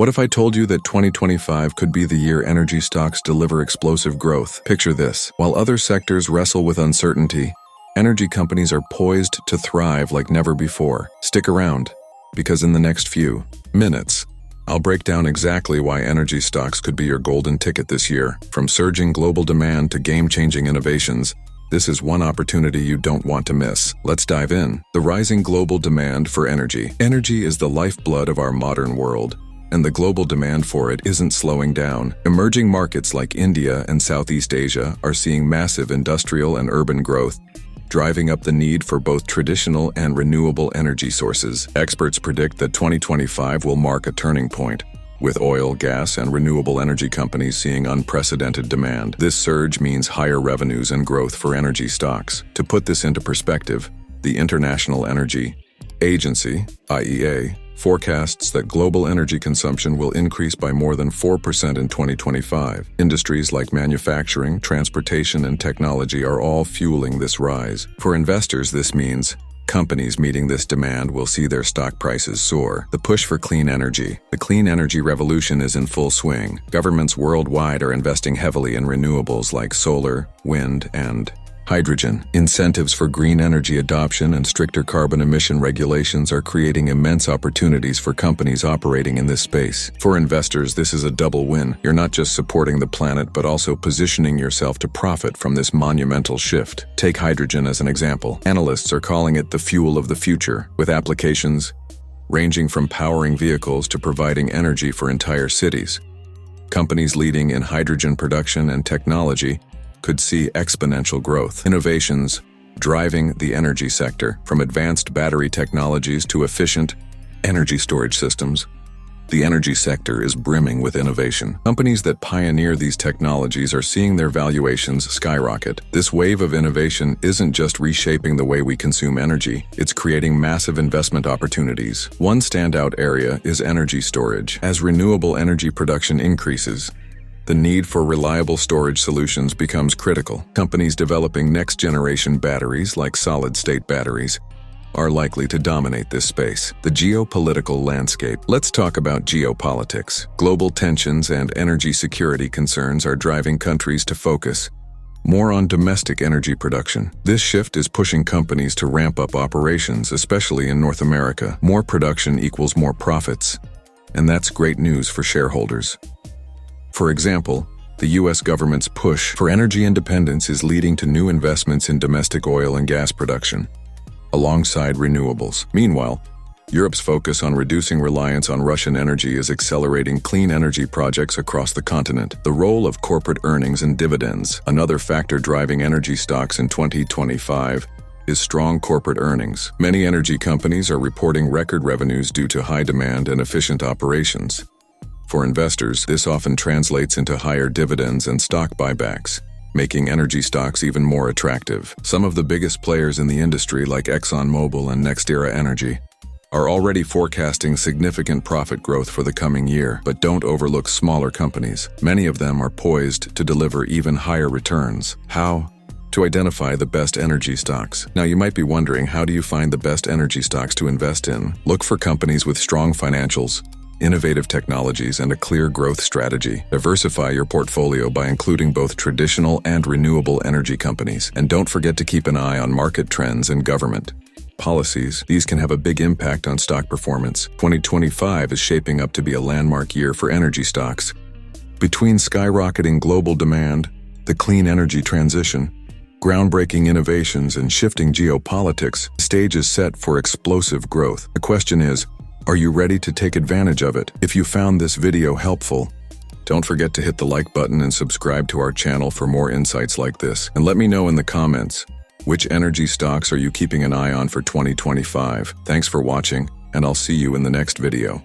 What if I told you that 2025 could be the year energy stocks deliver explosive growth? Picture this. While other sectors wrestle with uncertainty, energy companies are poised to thrive like never before. Stick around, because in the next few minutes, I'll break down exactly why energy stocks could be your golden ticket this year. From surging global demand to game-changing innovations, this is one opportunity you don't want to miss. Let's dive in. The rising global demand for energy. Energy is the lifeblood of our modern world, and the global demand for it isn't slowing down. Emerging markets like India and Southeast Asia are seeing massive industrial and urban growth, driving up the need for both traditional and renewable energy sources. Experts predict that 2025 will mark a turning point, with oil, gas, and renewable energy companies seeing unprecedented demand. This surge means higher revenues and growth for energy stocks. To put this into perspective, the International Energy Agency, IEA, forecasts that global energy consumption will increase by more than 4% in 2025. Industries like manufacturing, transportation, and technology are all fueling this rise. For investors, this means companies meeting this demand will see their stock prices soar. The push for clean energy. The clean energy revolution is in full swing. Governments worldwide are investing heavily in renewables like solar, wind, and hydrogen. Incentives for green energy adoption and stricter carbon emission regulations are creating immense opportunities for companies operating in this space. For investors, this is a double win. You're not just supporting the planet, but also positioning yourself to profit from this monumental shift. Take hydrogen as an example. Analysts are calling it the fuel of the future, with applications ranging from powering vehicles to providing energy for entire cities. Companies leading in hydrogen production and technology could see exponential growth. Innovations driving the energy sector, from advanced battery technologies to efficient energy storage systems. The energy sector is brimming with innovation. Companies that pioneer these technologies are seeing their valuations skyrocket. This wave of innovation isn't just reshaping the way we consume energy, it's creating massive investment opportunities. One standout area is energy storage. As renewable energy production increases, the need for reliable storage solutions becomes critical. Companies developing next-generation batteries, like solid-state batteries, are likely to dominate this space. The geopolitical landscape. Let's talk about geopolitics. Global tensions and energy security concerns are driving countries to focus more on domestic energy production. This shift is pushing companies to ramp up operations, especially in North America. More production equals more profits, and that's great news for shareholders. For example, the U.S. government's push for energy independence is leading to new investments in domestic oil and gas production, alongside renewables. Meanwhile, Europe's focus on reducing reliance on Russian energy is accelerating clean energy projects across the continent. The role of corporate earnings and dividends. Another factor driving energy stocks in 2025 is strong corporate earnings. Many energy companies are reporting record revenues due to high demand and efficient operations. For investors, this often translates into higher dividends and stock buybacks, making energy stocks even more attractive. Some of the biggest players in the industry, like ExxonMobil and NextEra Energy, are already forecasting significant profit growth for the coming year. But don't overlook smaller companies. Many of them are poised to deliver even higher returns. How to identify the best energy stocks? Now, you might be wondering, how do you find the best energy stocks to invest in? Look for companies with strong financials, innovative technologies, and a clear growth strategy. Diversify your portfolio by including both traditional and renewable energy companies. And don't forget to keep an eye on market trends and government policies. These can have a big impact on stock performance. 2025 is shaping up to be a landmark year for energy stocks. Between skyrocketing global demand, the clean energy transition, groundbreaking innovations, and shifting geopolitics, the stage is set for explosive growth. The question is, are you ready to take advantage of it? If you found this video helpful, don't forget to hit the like button and subscribe to our channel for more insights like this. And let me know in the comments, which energy stocks are you keeping an eye on for 2025? Thanks for watching, and I'll see you in the next video.